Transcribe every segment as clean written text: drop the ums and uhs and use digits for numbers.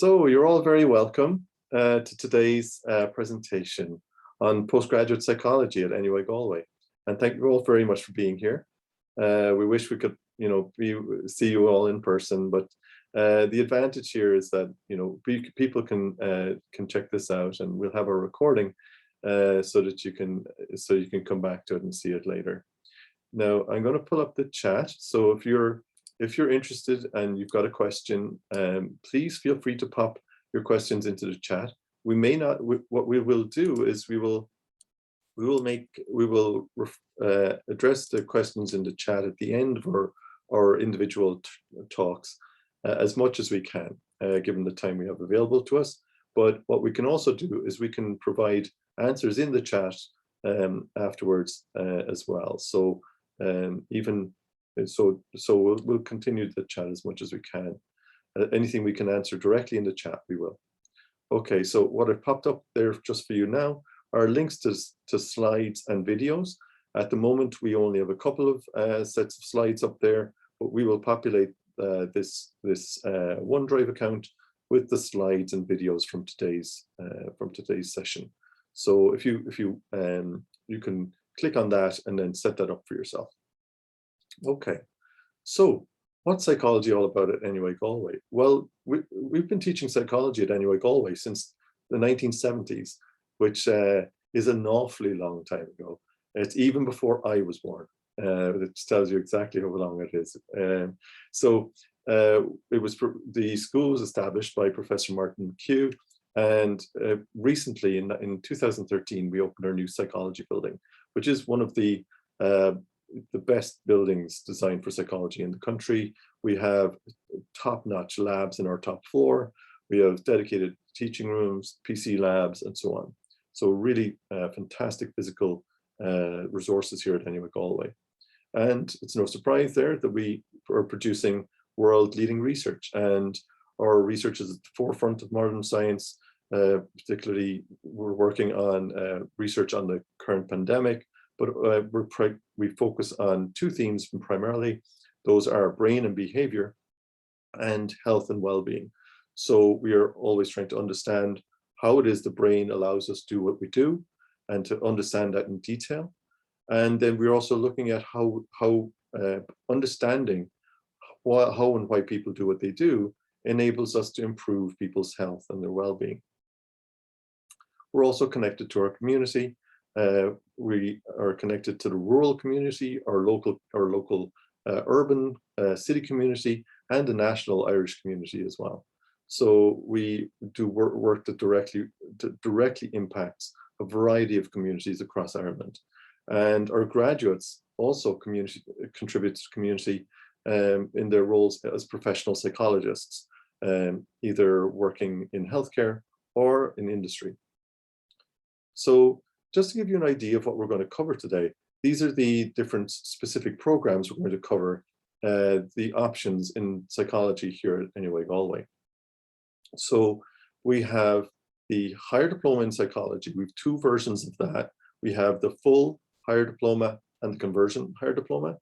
So you're all very welcome to today's presentation on postgraduate psychology at NUI Galway. And thank you all very much for being here. We wish we could, see you all in person, but the advantage here is that, people can check this out, and we'll have a recording so that you can come back to it and see it later. Now I'm going to pull up the chat. So if you're interested and you've got a question, please feel free to pop your questions into the chat. We may not. What we will do is we will address the questions in the chat at the end of our individual talks as much as we can, given the time we have available to us. But what we can also do is we can provide answers in the chat afterwards as well. So we'll continue the chat as much as we can. Anything we can answer directly in the chat, we will. Okay, so what I've popped up there just for you now are links to slides and videos. At the moment, we only have a couple of sets of slides up there, but we will populate this OneDrive account with the slides and videos from today's session. So if you can click on that and then set that up for yourself. Okay, so what's psychology all about at NUI Galway? Well, we've been teaching psychology at NUI Galway since the 1970s, which is an awfully long time ago. It's even before I was born, which tells you exactly how long it is. It was the school was established by Professor Martin McHugh, and recently in 2013 we opened our new psychology building, which is one of the best buildings designed for psychology in the country. We have top-notch labs in our top floor. We have dedicated teaching rooms, PC labs, and so on. So really fantastic physical resources here at NUI Galway. And it's no surprise there that we are producing world-leading research, and our research is at the forefront of modern science. Particularly, we're working on research on the current pandemic, but we focus on two themes primarily. Those are brain and behavior, and health and well-being. So we are always trying to understand how it is the brain allows us to do what we do, and to understand that in detail. And then we're also looking at how understanding how and why people do what they do enables us to improve people's health and their well-being. We're also connected to our community. We are connected to the rural community, our local urban city community, and the national Irish community as well. So we do work that directly impacts a variety of communities across Ireland. And our graduates also contribute to the community in their roles as professional psychologists, either working in healthcare or in industry. So just to give you an idea of what we're going to cover today, these are the different specific programs we're going to cover, the options in psychology here at NUI Galway. So we have the higher diploma in psychology. We have two versions of that. We have the full higher diploma and the conversion higher diploma.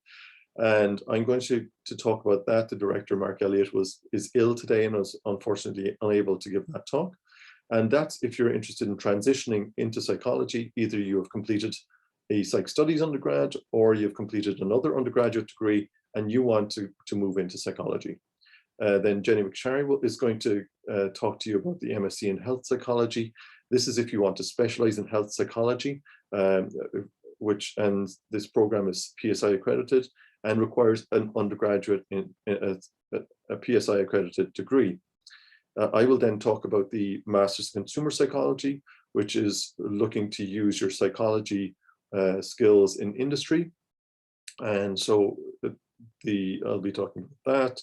And I'm going to talk about that. The director, Mark Elliott, is ill today and was unfortunately unable to give that talk. And that's if you're interested in transitioning into psychology. Either you have completed a psych studies undergrad, or you've completed another undergraduate degree and you want to move into psychology. Then Jenny McSharry is going to talk to you about the MSc in health psychology. This is if you want to specialize in health psychology, and this program is PSI accredited and requires an undergraduate in a PSI accredited degree. I will then talk about the Masters in Consumer Psychology, which is looking to use your psychology skills in industry. And so I'll be talking about that.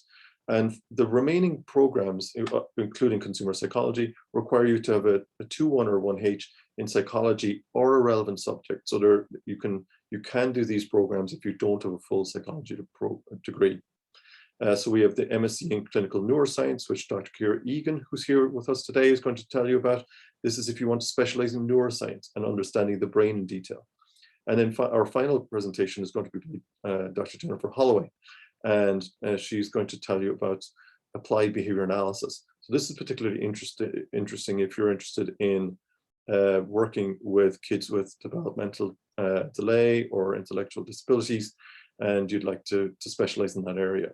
And the remaining programs, including consumer psychology, require you to have a 2-1 or 1H in psychology or a relevant subject. So you can do these programs if you don't have a full psychology degree. So we have the MSc in Clinical Neuroscience, which Dr. Ciara Egan, who's here with us today, is going to tell you about. This is if you want to specialize in neuroscience and understanding the brain in detail. And then our final presentation is going to be Dr. Jennifer Holloway. And she's going to tell you about applied behavior analysis. So this is particularly interesting if you're interested in working with kids with developmental delay or intellectual disabilities, and you'd like to specialize in that area.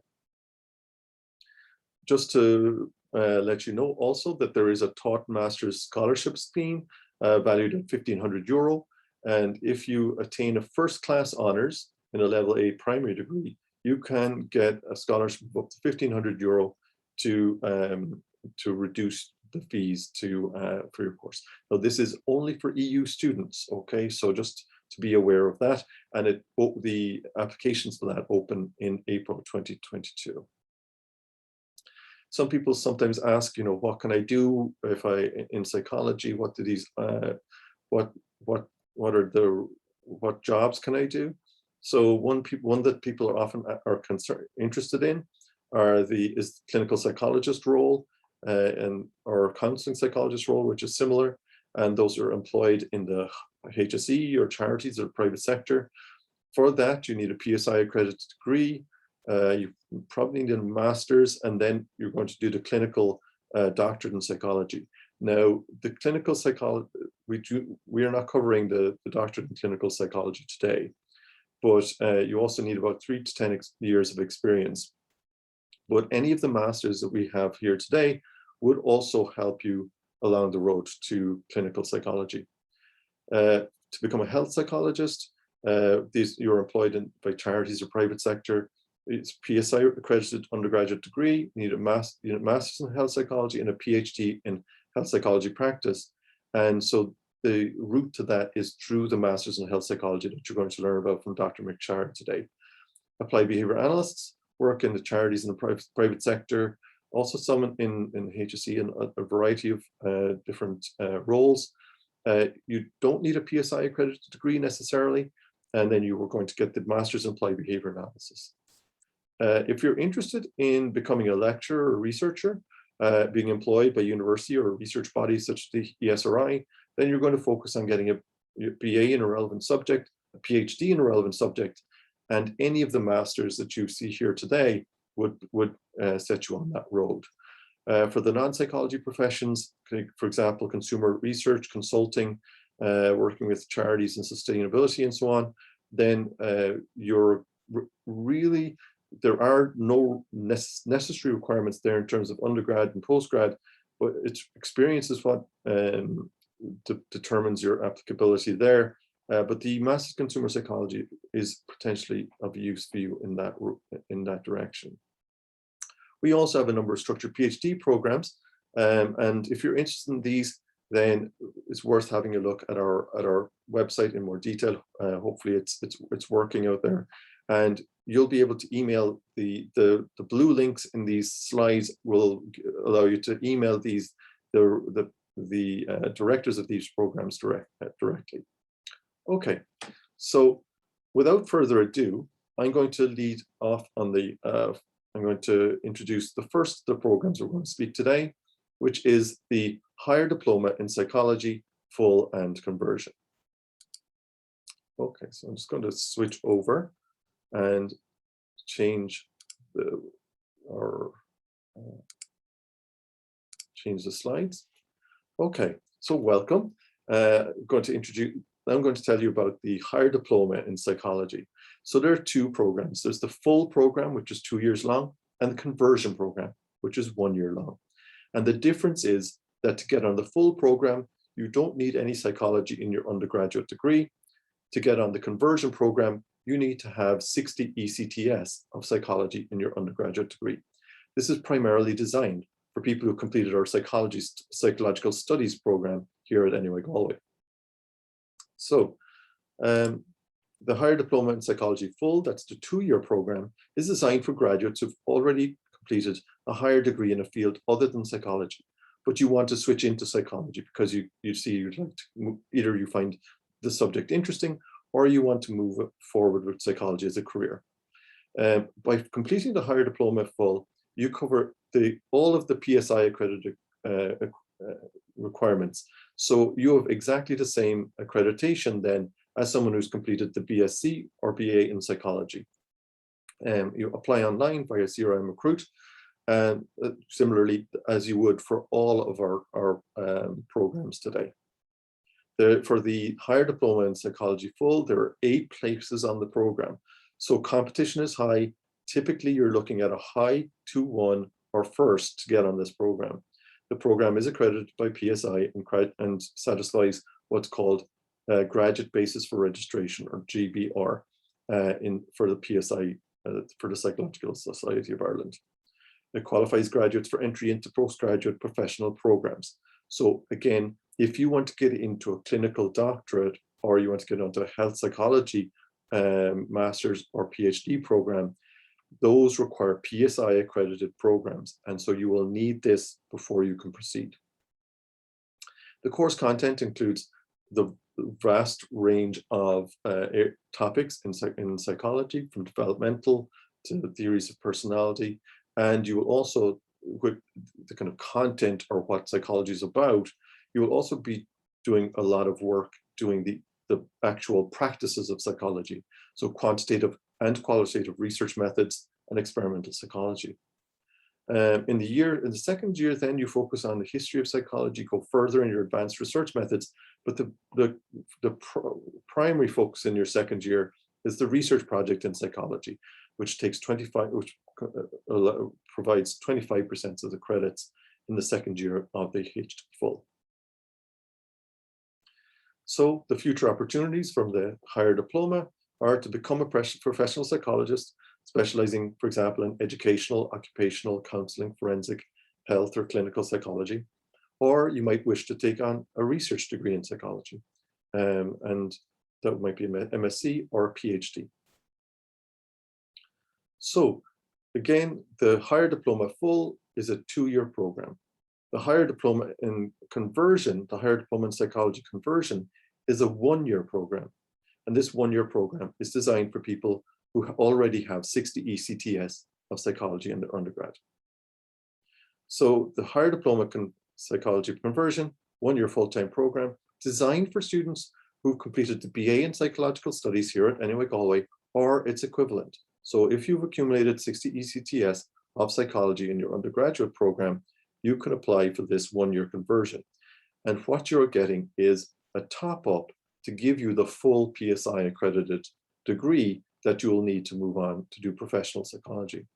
Just to let you know also that there is a taught master's scholarship scheme valued at €1,500. And if you attain a first class honors in a level A primary degree, you can get a scholarship of up to €1,500 to reduce the fees for your course. Now, this is only for EU students, okay? So just to be aware of that. And the applications for that open in April 2022. Some people sometimes ask, what can I do if in psychology? What do these? What jobs can I do? So one that people are often interested in is clinical psychologist role or counseling psychologist role, which is similar, and those are employed in the HSE or charities or private sector. For that, you need a PSI accredited degree. You probably need a master's, and then you're going to do the clinical doctorate in psychology. Now, the clinical psychology, we are not covering the doctorate in clinical psychology today, but you also need about 3 to 10 years of experience. But any of the masters that we have here today would also help you along the road to clinical psychology. To become a health psychologist, you're employed by charities or private sector. It's PSI accredited undergraduate degree. You need a master's in health psychology and a PhD in health psychology practice. And so the route to that is through the master's in health psychology that you're going to learn about from Dr. McShard today. Applied behavior analysts work in the charities and the private sector, also some in HSE and a variety of different roles. You don't need a PSI accredited degree necessarily, and then you are going to get the master's in applied behavior analysis. If you're interested in becoming a lecturer or researcher, being employed by university or research bodies such as the ESRI, then you're going to focus on getting a BA in a relevant subject, a PhD in a relevant subject, and any of the masters that you see here today would set you on that road. For the non-psychology professions, for example, consumer research, consulting, working with charities and sustainability and so on, then there are no necessary requirements there in terms of undergrad and postgrad, but experience is what determines your applicability there. But the Master's in Consumer Psychology is potentially of use for you in that direction. We also have a number of structured PhD programs, and if you're interested in these, then it's worth having a look at our website in more detail. Hopefully, it's working out there, and you'll be able to email the blue links in these slides will allow you to email the directors of these programs directly. Okay, so without further ado, I'm going to lead off on I'm going to introduce the first of the programs we're going to speak today, which is the Higher Diploma in Psychology, Full and Conversion. Okay, so I'm just going to switch over and change the slides. Okay, so welcome. I'm going to tell you about the Higher Diploma in Psychology. So there are 2 programs. There's the full program, which is 2 years long, and the conversion program, which is 1 year long. And the difference is that to get on the full program, you don't need any psychology in your undergraduate degree. To get on the conversion program, you need to have 60 ECTS of psychology in your undergraduate degree. This is primarily designed for people who completed our psychological studies program here at NUI Galway. So the Higher Diploma in Psychology Full, that's the 2-year program, is designed for graduates who've already completed a higher degree in a field other than psychology, but you want to switch into psychology because you see you'd like to either you find the subject interesting or you want to move forward with psychology as a career. By completing the Higher Diploma Full, you cover all of the PSI accredited requirements. So you have exactly the same accreditation then as someone who's completed the BSc or BA in psychology. You apply online via CRM Recruit, and similarly as you would for all of our programs today. For the higher diploma in psychology full, there are 8 places on the program. So competition is high. Typically, you're looking at a high 2-1 or first to get on this program. The program is accredited by PSI and satisfies what's called Graduate Basis for Registration, or GBR, for the PSI, for the Psychological Society of Ireland. It qualifies graduates for entry into postgraduate professional programs. So again, if you want to get into a clinical doctorate, or you want to get onto a health psychology master's or PhD program, those require PSI accredited programs. And so you will need this before you can proceed. The course content includes the vast range of topics in psychology, from developmental to the theories of personality. And you will also, with the kind of content or what psychology is about, you will also be doing a lot of work doing the actual practices of psychology. So quantitative and qualitative research methods and experimental psychology. In the second year, then you focus on the history of psychology, go further in your advanced research methods, but the primary focus in your second year is the research project in psychology, which provides 25% of the credits in the second year of the HT full. So the future opportunities from the higher diploma are to become a professional psychologist, specializing, for example, in educational, occupational, counseling, forensic, health, or clinical psychology. Or you might wish to take on a research degree in psychology, and that might be an MSc or a PhD. So again, the higher diploma full is a 2-year program. The higher diploma in conversion, the higher diploma in psychology conversion, is a 1-year program. And this 1-year program is designed for people who already have 60 ECTS of psychology in their undergrad. So the higher diploma psychology conversion, 1-year full-time program, designed for students who've completed the BA in psychological studies here at NUI Galway or its equivalent. So if you've accumulated 60 ECTS of psychology in your undergraduate program, you can apply for this 1-year conversion. And what you're getting is a top-up to give you the full PSI accredited degree that you will need to move on to do professional psychology.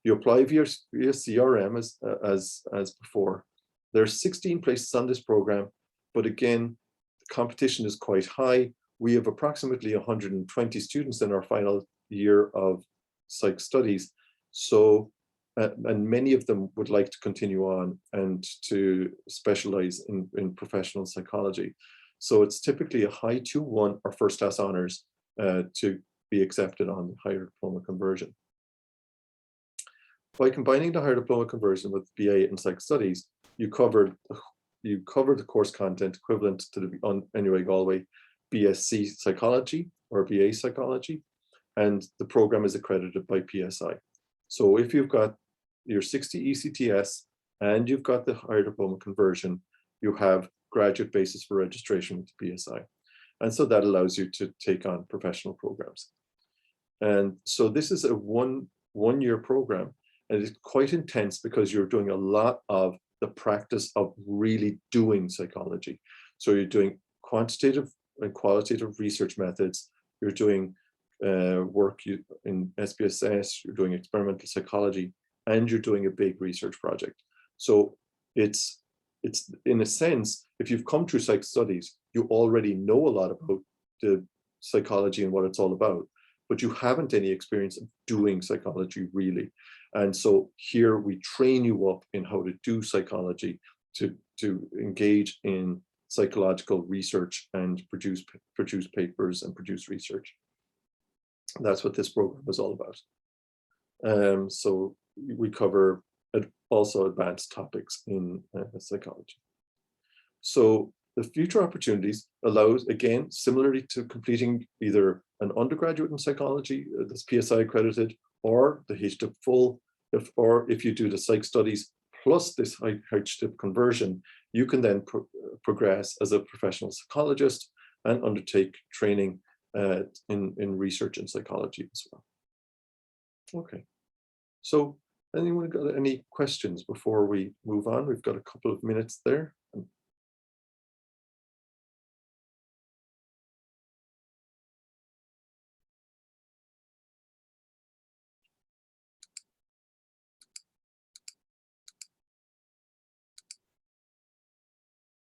You apply via CRM as before. There are 16 places on this program, but again, the competition is quite high. We have approximately 120 students in our final year of psych studies. So, and many of them would like to continue on and to specialize in professional psychology. So it's typically a high 2-1 or first class honors to be accepted on the higher diploma conversion. By combining the higher diploma conversion with BA in psych studies, you cover the course content equivalent to the NUI Galway BSc psychology or BA psychology, and the program is accredited by PSI. So if you've got your 60 ECTS and you've got the higher diploma conversion, you have graduate basis for registration with the PSI. And so that allows you to take on professional programs. And so this is a one-year program, and it's quite intense because you're doing a lot of the practice of really doing psychology. So you're doing quantitative and qualitative research methods, you're doing work in SPSS, you're doing experimental psychology, and you're doing a big research project. So it's in a sense, if you've come through psych studies, you already know a lot about the psychology and what it's all about, but you haven't any experience of doing psychology really. And so here we train you up in how to do psychology, to engage in psychological research and produce papers and produce research. That's what this program is all about. So we cover also advanced topics in psychology. So the future opportunities allows, again, similarly to completing either an undergraduate in psychology that's PSI accredited, or the HTIP full, or if you do the psych studies plus this HTIP conversion, you can then progress as a professional psychologist and undertake training in research in psychology as well. Okay, so Anyone got any questions before we move on? We've got a couple of minutes there.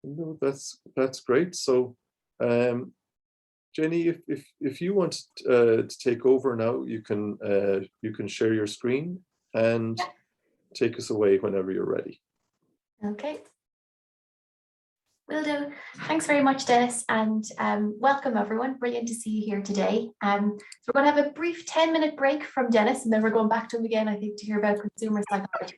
No, that's great. So, Jenny, if you want to take over now, you can share your screen and take us away whenever you're ready. Okay. Will do. Thanks very much, Dennis, and welcome everyone. Brilliant to see you here today. So we're going to have a brief 10-minute break from Dennis, and then we're going back to him again, I think, to hear about consumer psychology.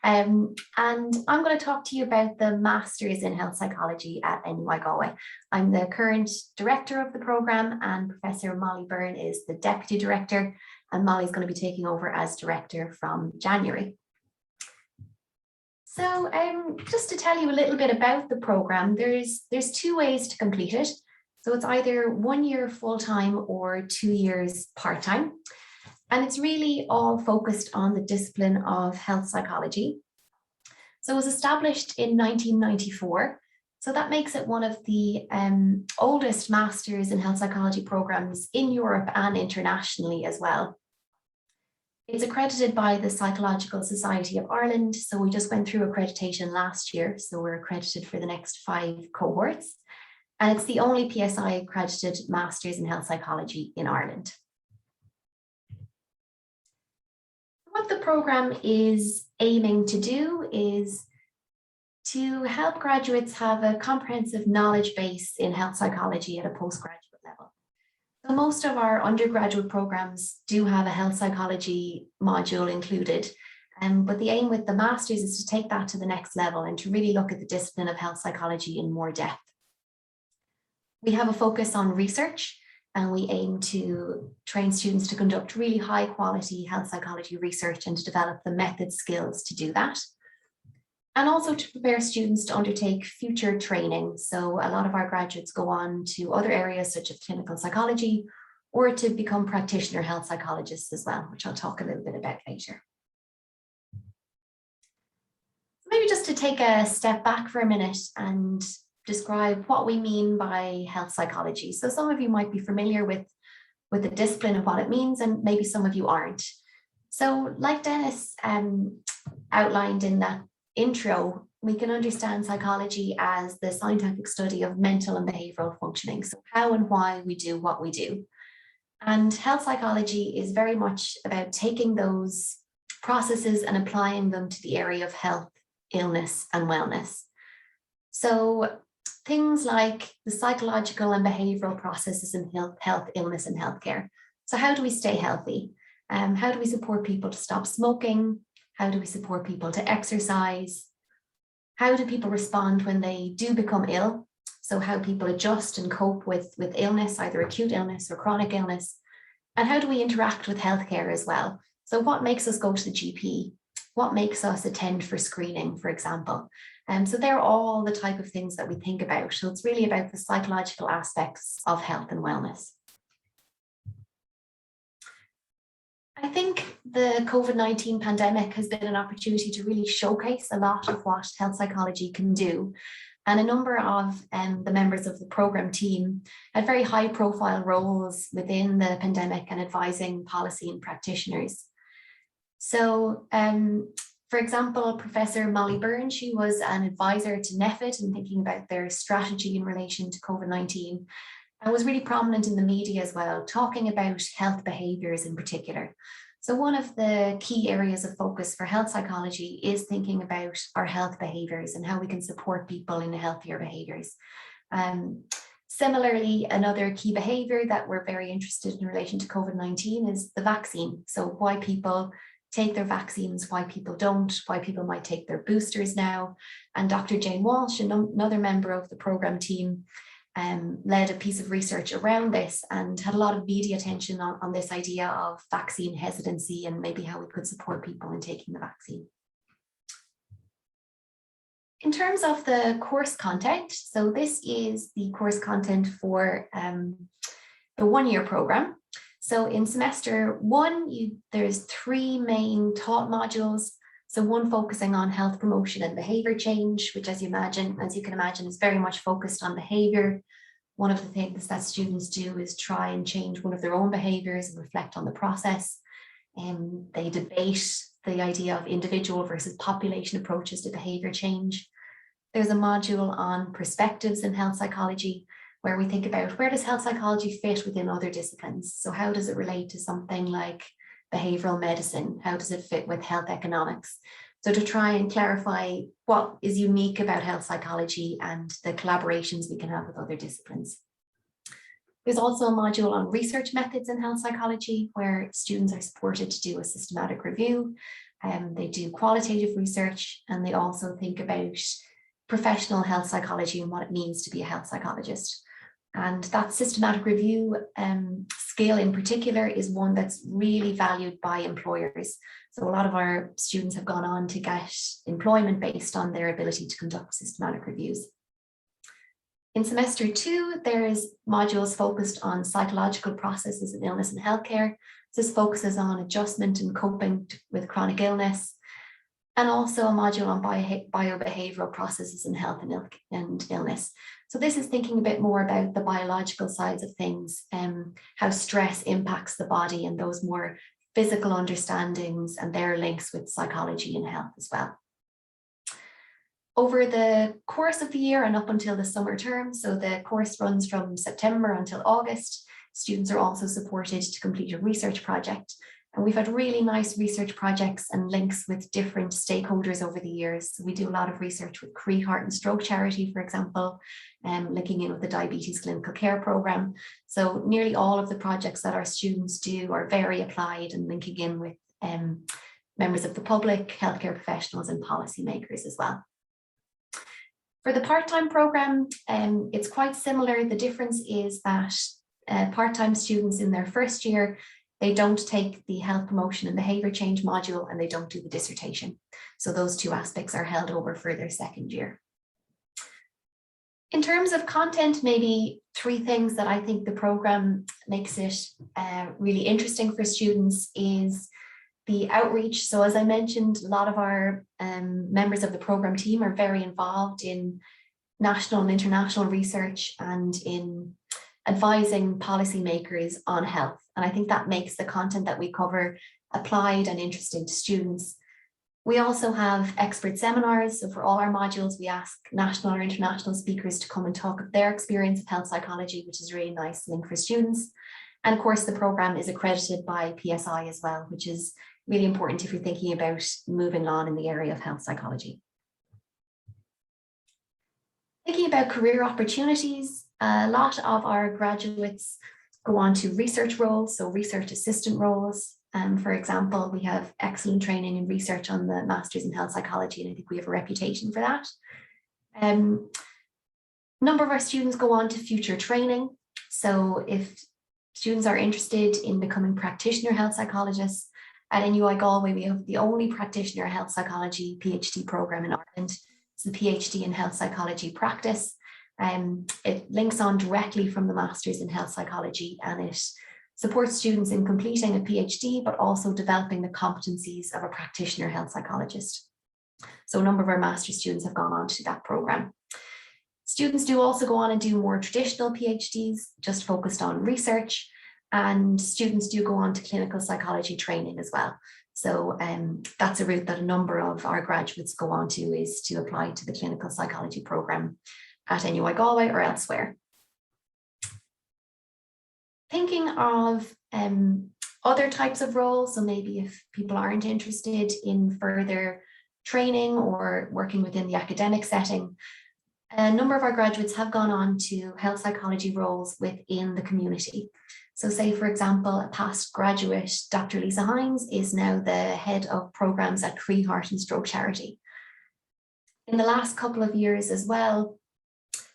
And I'm going to talk to you about the Masteries in Health Psychology at NUI Galway. I'm the current director of the program, and Professor Molly Byrne is the deputy director, and Molly's going to be taking over as director from January. So just to tell you a little bit about the program, there's 2 ways to complete it. So it's either 1 year full-time or 2 years part-time. And it's really all focused on the discipline of health psychology. So it was established in 1994. So that makes it one of the oldest Masters in Health Psychology programs in Europe and internationally as well. It's accredited by the Psychological Society of Ireland. So we just went through accreditation last year. So we're accredited for the next 5 cohorts. And it's the only PSI accredited Masters in Health Psychology in Ireland. What the program is aiming to do is to help graduates have a comprehensive knowledge base in health psychology at a postgraduate level. So most of our undergraduate programs do have a health psychology module included, but the aim with the Masters is to take that to the next level and to really look at the discipline of health psychology in more depth. We have a focus on research, and we aim to train students to conduct really high quality health psychology research and to develop the method skills to do that. And also to prepare students to undertake future training. So a lot of our graduates go on to other areas such as clinical psychology or to become practitioner health psychologists as well, which I'll talk a little bit about later. Maybe just to take a step back for a minute and describe what we mean by health psychology. So some of you might be familiar with the discipline of what it means, and maybe some of you aren't. So like Dennis outlined in that intro, we can understand psychology as the scientific study of mental and behavioral functioning. So how and why we do what we do. And health psychology is very much about taking those processes and applying them to the area of health, illness, and wellness. So things like the psychological and behavioral processes in health, illness, and healthcare. So how do we stay healthy? How do we support people to stop smoking? How do we support people to exercise? How do people respond when they do become ill? So how people adjust and cope with illness, either acute illness or chronic illness. And how do we interact with healthcare as well? So what makes us go to the GP? What makes us attend for screening, for example? So they're all the type of things that we think about. So it's really about the psychological aspects of health and wellness. I think the COVID-19 pandemic has been an opportunity to really showcase a lot of what health psychology can do. And a number of the members of the program team had very high profile roles within the pandemic and advising policy and practitioners. So, for example, Professor Molly Byrne, she was an advisor to NEFID in thinking about their strategy in relation to COVID-19 and was really prominent in the media as well, talking about health behaviours in particular. So one of the key areas of focus for health psychology is thinking about our health behaviours and how we can support people in healthier behaviours. Similarly, another key behaviour that we're very interested in relation to COVID-19 is the vaccine. So why people take their vaccines, why people don't, why people might take their boosters now. And Dr. Jane Walsh, another member of the program team, led a piece of research around this and had a lot of media attention on this idea of vaccine hesitancy and maybe how we could support people in taking the vaccine. In terms of the course content, so this is the course content for the one-year program. So in semester one, there's 3 main taught modules. So one focusing on health promotion and behavior change, which as you can imagine, is very much focused on behavior. One of the things that students do is try and change one of their own behaviors and reflect on the process. And they debate the idea of individual versus population approaches to behavior change. There's a module on perspectives in health psychology, where we think about where does health psychology fit within other disciplines? So how does it relate to something like behavioral medicine? How does it fit with health economics? So to try and clarify what is unique about health psychology and the collaborations we can have with other disciplines. There's also a module on research methods in health psychology, where students are supported to do a systematic review. They do qualitative research, and they also think about professional health psychology and what it means to be a health psychologist. And that systematic review skill in particular is one that's really valued by employers. So a lot of our students have gone on to get employment based on their ability to conduct systematic reviews. In semester 2, there's modules focused on psychological processes in illness and healthcare. This focuses on adjustment and coping with chronic illness, and also a module on biobehavioral processes in health and illness. So this is thinking a bit more about the biological sides of things, how stress impacts the body, and those more physical understandings and their links with psychology and health as well. Over the course of the year and up until the summer term, so the course runs from September until August, students are also supported to complete a research project. And we've had really nice research projects and links with different stakeholders over the years. So we do a lot of research with Cree Heart and Stroke Charity, for example, linking in with the Diabetes Clinical Care Programme. So nearly all of the projects that our students do are very applied and linking in with members of the public, healthcare professionals and policymakers as well. For the part-time programme, it's quite similar. The difference is that part-time students in their first year, they don't take the health promotion and behavior change module, and they don't do the dissertation. So those 2 aspects are held over for their second year. In terms of content, maybe 3 things that I think the program makes it really interesting for students is the outreach. So as I mentioned, a lot of our members of the program team are very involved in national and international research and in advising policymakers on health. And I think that makes the content that we cover applied and interesting to students. We also have expert seminars. So for all our modules, we ask national or international speakers to come and talk of their experience of health psychology, which is a really nice link for students. And of course, the program is accredited by PSI as well, which is really important if you're thinking about moving on in the area of health psychology. Thinking about career opportunities, a lot of our graduates go on to research roles, so research assistant roles. For example, we have excellent training in research on the Masters in Health Psychology, and I think we have a reputation for that. A number of our students go on to future training. So if students are interested in becoming practitioner health psychologists, at NUI Galway, we have the only practitioner health psychology PhD program in Ireland. It's the PhD in health psychology practice. It links on directly from the Masters in Health Psychology, and it supports students in completing a PhD, but also developing the competencies of a practitioner health psychologist. So a number of our master's students have gone on to that program. Students do also go on and do more traditional PhDs, just focused on research, and students do go on to clinical psychology training as well. So that's a route that a number of our graduates go on to, is to apply to the clinical psychology program at NUI Galway or elsewhere. Thinking of other types of roles, so maybe if people aren't interested in further training or working within the academic setting, a number of our graduates have gone on to health psychology roles within the community. So say, for example, a past graduate, Dr. Lisa Hines, is now the head of programs at Cree Heart and Stroke Charity. In the last couple of years as well,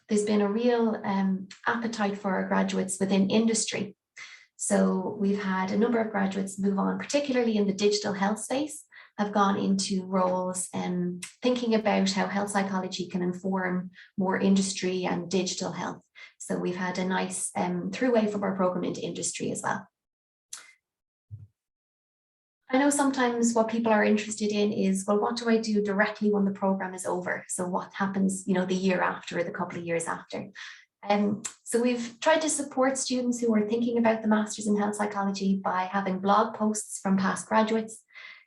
there's been a real appetite for our graduates within industry. So we've had a number of graduates move on, particularly in the digital health space, have gone into roles thinking about how health psychology can inform more industry and digital health. So we've had a nice throughway from our program into industry as well. I know sometimes what people are interested in is, well, what do I do directly when the program is over? So what happens, you know, the year after or the couple of years after? So we've tried to support students who are thinking about the Masters in Health Psychology by having blog posts from past graduates.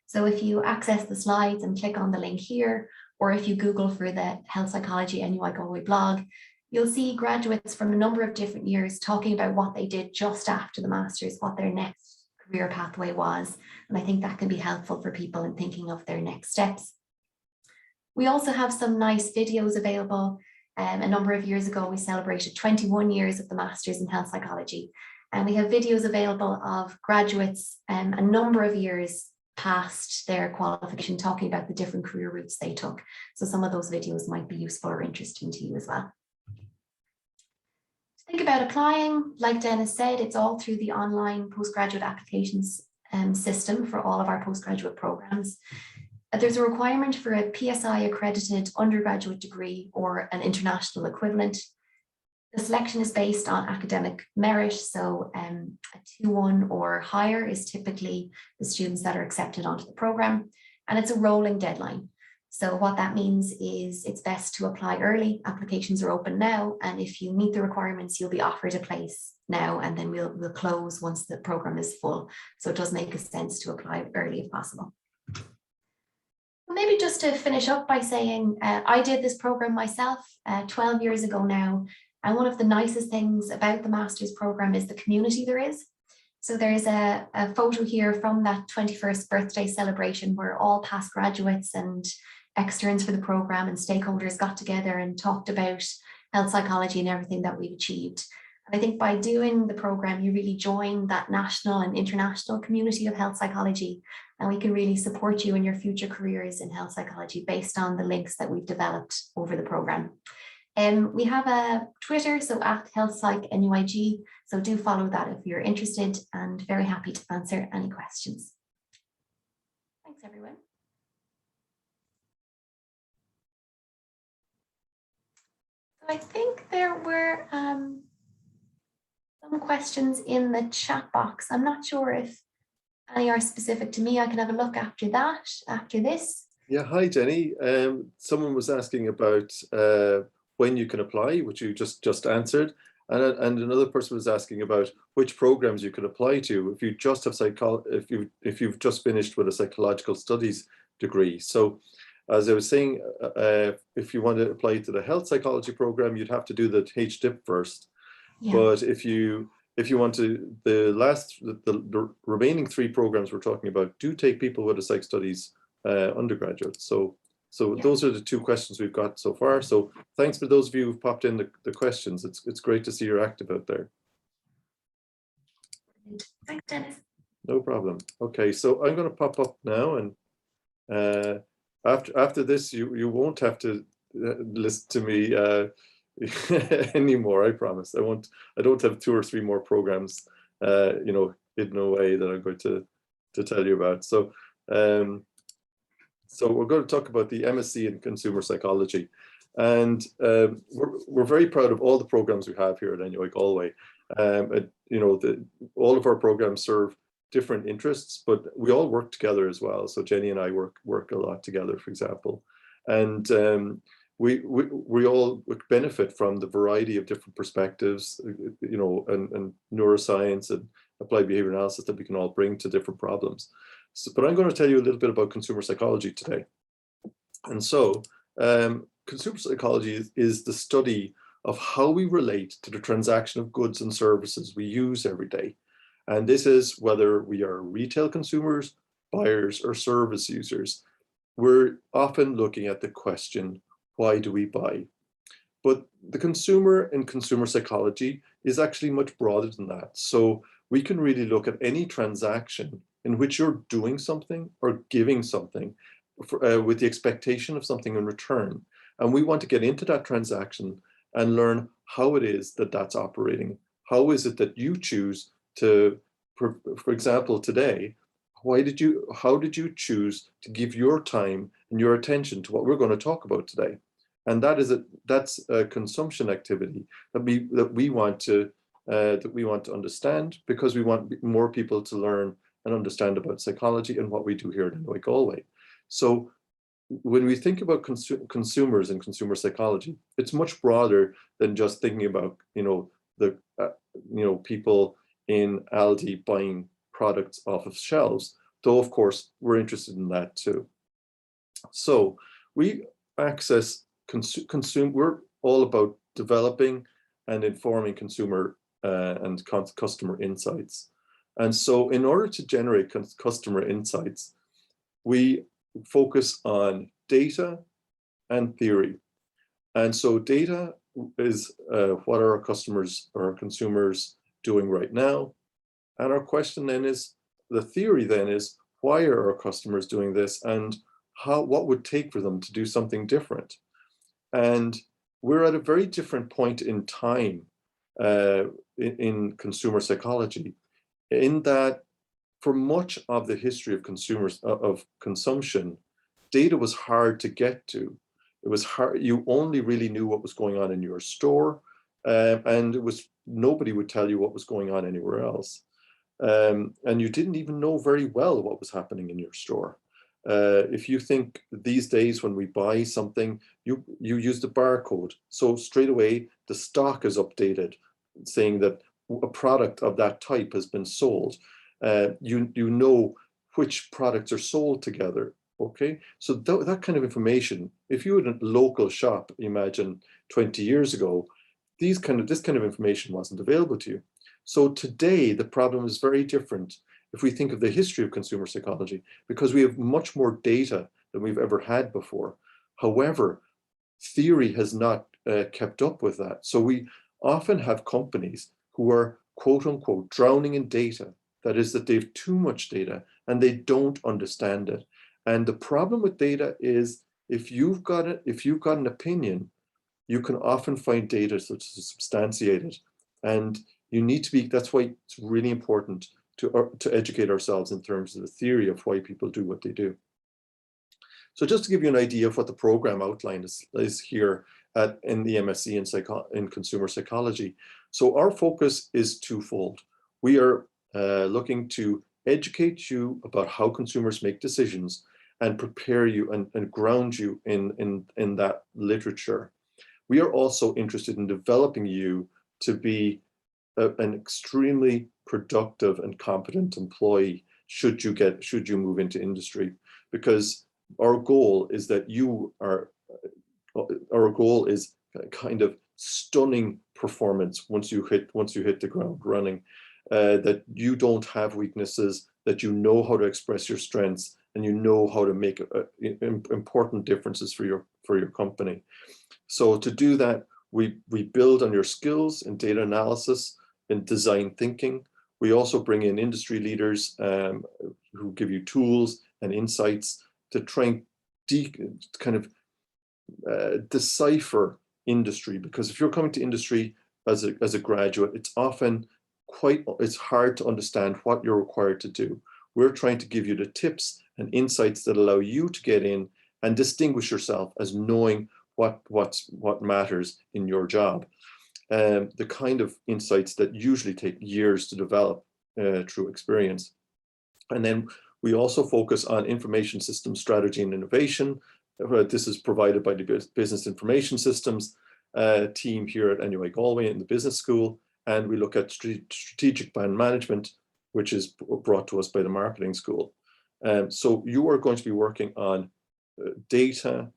So if you access the slides and click on the link here, or if you Google for the Health Psychology NUI Galway blog, you'll see graduates from a number of different years talking about what they did just after the Masters, what their next career pathway was. And I think that can be helpful for people in thinking of their next steps. We also have some nice videos available. A number of years ago, we celebrated 21 years of the Masters in Health Psychology. And we have videos available of graduates a number of years past their qualification talking about the different career routes they took. So some of those videos might be useful or interesting to you as well. To think about applying, like Dennis said, it's all through the online postgraduate applications system for all of our postgraduate programs. There's a requirement for a PSI accredited undergraduate degree or an international equivalent. The selection is based on academic merit, so a 2-1 or higher is typically the students that are accepted onto the program, and it's a rolling deadline. So what that means is it's best to apply early. Applications are open now, and if you meet the requirements, you'll be offered a place now, and then we'll close once the program is full. So it does make sense to apply early if possible. Maybe just to finish up by saying, I did this program myself 12 years ago now. And one of the nicest things about the Masters program is the community there is. So there's a photo here from that 21st birthday celebration where all past graduates and externs for the program and stakeholders got together and talked about health psychology and everything that we've achieved. And I think by doing the program, you really join that national and international community of health psychology, and we can really support you in your future careers in health psychology based on the links that we've developed over the program. We have a Twitter, so @HealthPsychNUIG, so do follow that if you're interested, and very happy to answer any questions. Thanks, everyone. So I think there were some questions in the chat box. I'm not sure if any are specific to me. I can have a look after that, after this. Yeah, hi Jenny. Someone was asking about when you can apply, which you just answered, and another person was asking about which programs you can apply to if you just have if you've just finished with a psychological studies degree. So, as I was saying, if you want to apply to the health psychology program, you'd have to do the HDIP first. Yeah. But if you want to, the remaining 3 programs we're talking about do take people with a psych studies undergraduate. So yeah. Those are the 2 questions we've got so far. So thanks for those of you who've popped in the questions. It's great to see you're active out there. Thanks, Dennis. No problem. Okay, so I'm going to pop up now, and after this, you won't have to listen to me anymore. I promise. I don't have 2 or 3 more programs, hidden away that I'm going to tell you about. So. So we're going to talk about the MSc in Consumer Psychology, and we're very proud of all the programs we have here at NUI Galway. All of our programs serve different interests, but we all work together as well. So Jenny and I work a lot together, for example, and we all benefit from the variety of different perspectives, and neuroscience and applied behavior analysis that we can all bring to different problems. So, but I'm going to tell you a little bit about consumer psychology today. And so consumer psychology is the study of how we relate to the transaction of goods and services we use every day. And this is whether we are retail consumers, buyers, or service users. We're often looking at the question, why do we buy? But the consumer in consumer psychology is actually much broader than that. So we can really look at any transaction in which you're doing something or giving something with the expectation of something in return. And we want to get into that transaction and learn how it is that that's operating. How is it that you choose to, for example, today, how did you choose to give your time and your attention to what we're going to talk about today? And that's a consumption activity that we want to understand, because we want more people to learn and understand about psychology and what we do here at Galway. So when we think about consumers and consumer psychology, it's much broader than just thinking about, the people in Aldi buying products off of shelves, though of course we're interested in that too. So we access we're all about developing and informing consumer and customer insights. And so in order to generate customer insights, we focus on data and theory. And so data is what are our customers or our consumers doing right now? And our question then is, the theory then is, why are our customers doing this, and what would take for them to do something different? And we're at a very different point in time in consumer psychology, in that for much of the history of consumption, data was hard to get to. It was hard. You only really knew what was going on in your store, and nobody would tell you what was going on anywhere else. And you didn't even know very well what was happening in your store. If you think these days when we buy something, you use the barcode. So straight away, the stock is updated, saying that a product of that type has been sold. You know which products are sold together. Okay, so that kind of information, if you had a local shop, imagine 20 years ago, this kind of information wasn't available to you. So today, the problem is very different if we think of the history of consumer psychology, because we have much more data than we've ever had before. However, theory has not kept up with that. So we often have companies who are, quote unquote, drowning in data. That is, that they have too much data and they don't understand it. And the problem with data is, if you've got an opinion, you can often find data to substantiate it. And you need to be, that's why it's really important to educate ourselves in terms of the theory of why people do what they do. So just to give you an idea of what the program outline is here in the MSc in consumer psychology. So our focus is twofold. We are looking to educate you about how consumers make decisions and prepare you and ground you in that literature. We are also interested in developing you to be an extremely productive and competent employee should you move into industry, because our goal is kind of stunning performance once you hit the ground running, that you don't have weaknesses, that you know how to express your strengths, and you know how to make important differences for your company. So to do that, we build on your skills in data analysis, in design thinking. We also bring in industry leaders who give you tools and insights to try and kind of decipher industry. Because if you're coming to industry as a graduate, it's hard to understand what you're required to do. We're trying to give you the tips and insights that allow you to get in and distinguish yourself as knowing what matters in your job. The kind of insights that usually take years to develop through experience. And then we also focus on information system strategy and innovation. This is provided by the Business Information Systems team here at NUI Galway in the business school. And we look at strategic plan management, which is brought to us by the marketing school. So you are going to be working on data,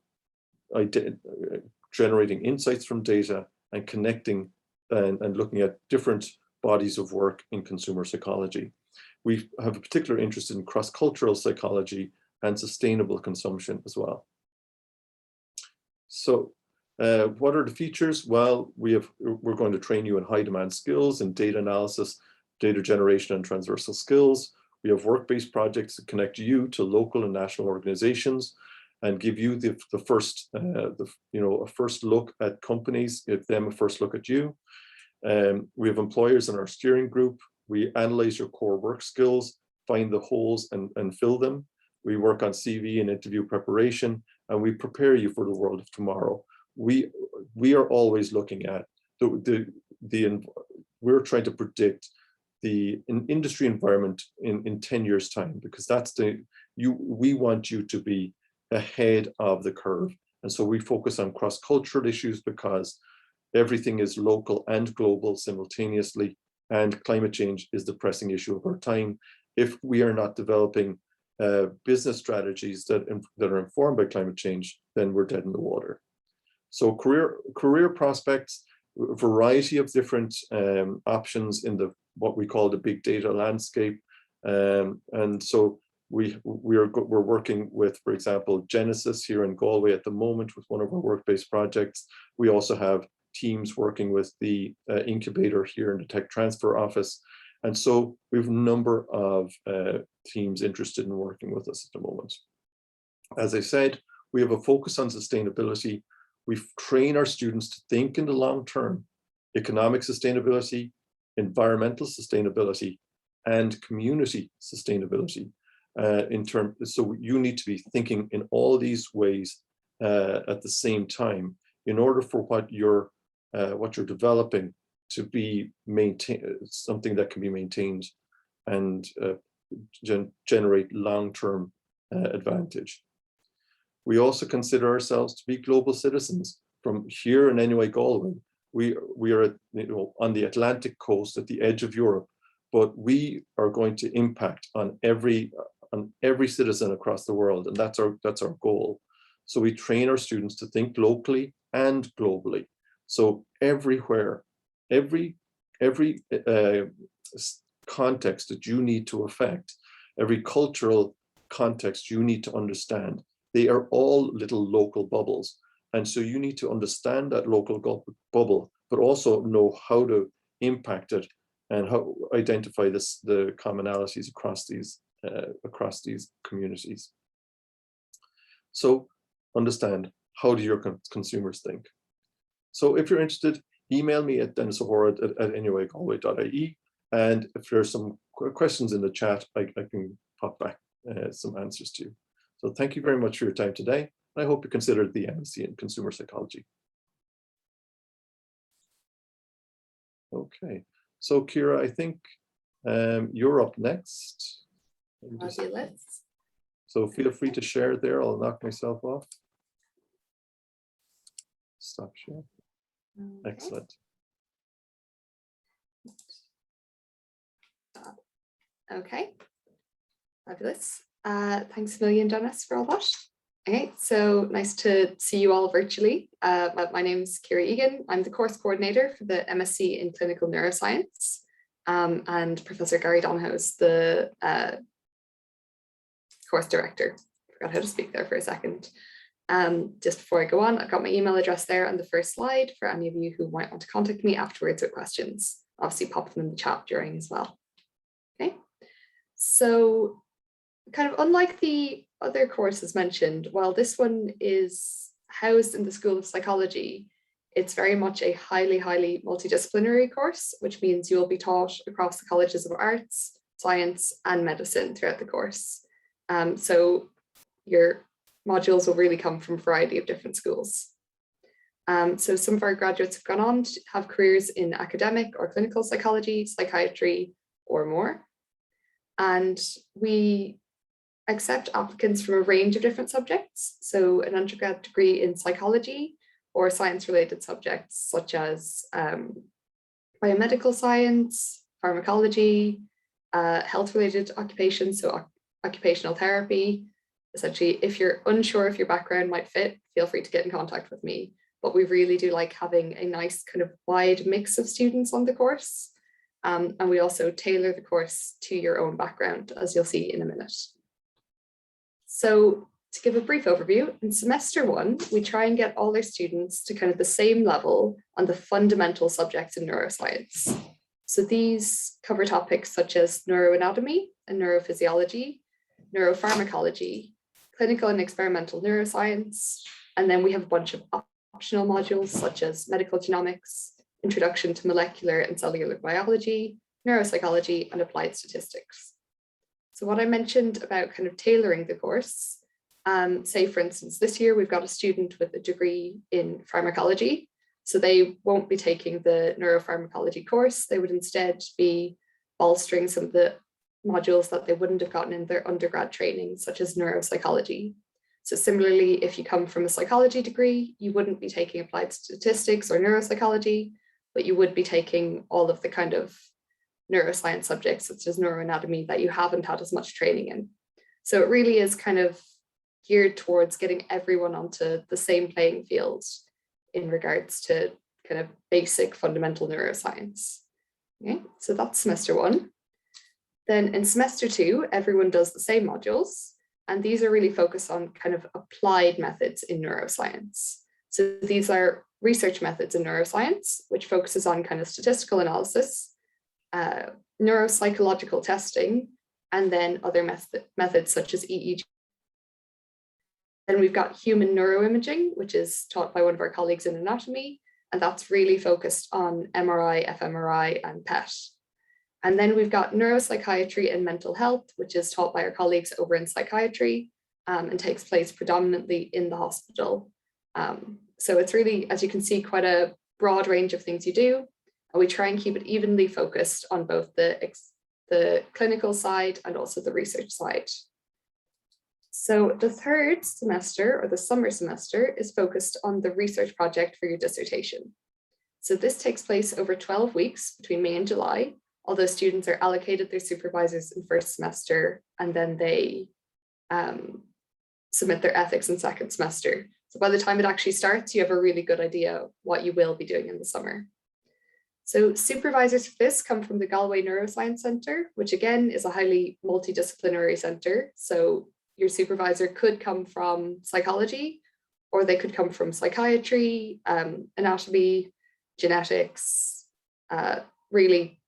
generating insights from data, and connecting and looking at different bodies of work in consumer psychology. We have a particular interest in cross-cultural psychology and sustainable consumption as well. So what are the features? Well, we're going to train you in high demand skills in data analysis, data generation, and transversal skills. We have work-based projects that connect you to local and national organizations and give you a first look at companies, give them a first look at you. We have employers in our steering group. We analyze your core work skills, find the holes and fill them. We work on CV and interview preparation, and we prepare you for the world of tomorrow. We are always looking at we're trying to predict industry environment in 10 years time, because we want you to be ahead of the curve. And so we focus on cross-cultural issues because everything is local and global simultaneously, and climate change is the pressing issue of our time. If we are not developing business strategies that are informed by climate change, then we're dead in the water. So career prospects, a variety of different options in what we call the big data landscape. And so we're working with, for example, Genesis here in Galway at the moment with one of our work-based projects. We also have teams working with the incubator here in the Tech Transfer Office. And so we have a number of teams interested in working with us at the moment. As I said, we have a focus on sustainability. We train our students to think in the long term: economic sustainability, environmental sustainability, and community sustainability. So you need to be thinking in all these ways at the same time in order for what you're developing to be something that can be maintained and generate long-term advantage. We also consider ourselves to be global citizens. From here in NUI Galway, we are on the Atlantic coast at the edge of Europe, but we are going to impact on every citizen across the world, and that's our goal. So we train our students to think locally and globally. So everywhere, every context that you need to affect, every cultural context you need to understand, they are all little local bubbles. And so you need to understand that local bubble, but also know how to impact it and how identify the commonalities across these communities. So understand, how do your consumers think? So if you're interested, email me at dennisohora@nuigalway.ie. And if there's some questions in the chat, I can pop back some answers to you. So thank you very much for your time today. I hope you consider the MSc in Consumer Psychology. Okay, so Kira, I think you're up next. Fabulous. So feel free to share there. I'll knock myself off. Stop share. Okay. Excellent. Okay, fabulous. Thanks a million, Dennis, for all that. Okay, so nice to see you all virtually. My name's Kira Egan. I'm the course coordinator for the MSc in Clinical Neuroscience, and Professor Gary Donahoe's the course director. Forgot how to speak there for a second. Just before I go on, I've got my email address there on the first slide for any of you who might want to contact me afterwards with questions. Obviously pop them in the chat during as well. Okay, so kind of unlike the other courses mentioned, while this one is housed in the School of Psychology, it's very much a highly multidisciplinary course, which means you'll be taught across the colleges of arts, science, and medicine throughout the course. So your modules will really come from a variety of different schools. So some of our graduates have gone on to have careers in academic or clinical psychology, psychiatry, or more. And we accept applicants from a range of different subjects. So an undergrad degree in psychology or science-related subjects such as biomedical science, pharmacology, health-related occupations, so occupational therapy. Essentially, if you're unsure if your background might fit, feel free to get in contact with me. But we really do like having a nice kind of wide mix of students on the course. And we also tailor the course to your own background, as you'll see in a minute. So to give a brief overview, in semester one, we try and get all our students to kind of the same level on the fundamental subjects in neuroscience. So these cover topics such as neuroanatomy and neurophysiology, neuropharmacology, clinical and experimental neuroscience, and then we have a bunch of optional modules such as medical genomics, introduction to molecular and cellular biology, neuropsychology, and applied statistics. So what I mentioned about kind of tailoring the course, say for instance, this year we've got a student with a degree in pharmacology, so they won't be taking the neuropharmacology course. They would instead be bolstering some of the modules that they wouldn't have gotten in their undergrad training, such as neuropsychology. So similarly, if you come from a psychology degree, you wouldn't be taking applied statistics or neuropsychology, but you would be taking all of the kind of neuroscience subjects, such as neuroanatomy, that you haven't had as much training in. So it really is kind of geared towards getting everyone onto the same playing field in regards to kind of basic fundamental neuroscience. Okay, so that's semester 1. Then in semester 2, everyone does the same modules, and these are really focused on kind of applied methods in neuroscience. So these are research methods in neuroscience, which focuses on kind of statistical analysis, neuropsychological testing, and then other methods such as EEG. Then we've got human neuroimaging, which is taught by one of our colleagues in anatomy, and that's really focused on MRI, fMRI, and PET. And then we've got neuropsychiatry and mental health, which is taught by our colleagues over in psychiatry and takes place predominantly in the hospital. So it's really, as you can see, quite a broad range of things you do. And we try and keep it evenly focused on both the clinical side and also the research side. So the third semester, or the summer semester, is focused on the research project for your dissertation. So this takes place over 12 weeks between May and July, although students are allocated their supervisors in first semester, and then they submit their ethics in second semester. So by the time it actually starts, you have a really good idea what you will be doing in the summer. So supervisors for this come from the Galway Neuroscience Centre, which again is a highly multidisciplinary centre. So your supervisor could come from psychology, or they could come from psychiatry, anatomy, genetics, really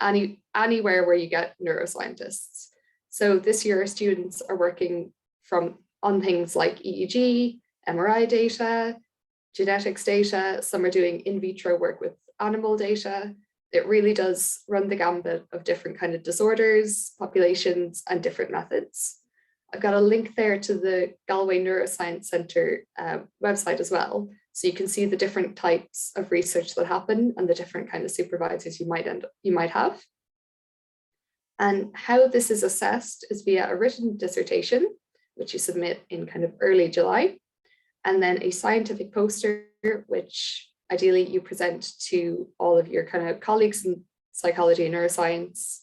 anywhere where you get neuroscientists. So this year, students are working on things like EEG, MRI data, genetics data. Some are doing in vitro work with animal data. It really does run the gambit of different kind of disorders, populations, and different methods. I've got a link there to the Galway Neuroscience Centre website as well. So you can see the different types of research that happen and the different kind of supervisors you might have. And how this is assessed is via a written dissertation, which you submit in kind of early July, and then a scientific poster, which ideally you present to all of your kind of colleagues in psychology and neuroscience,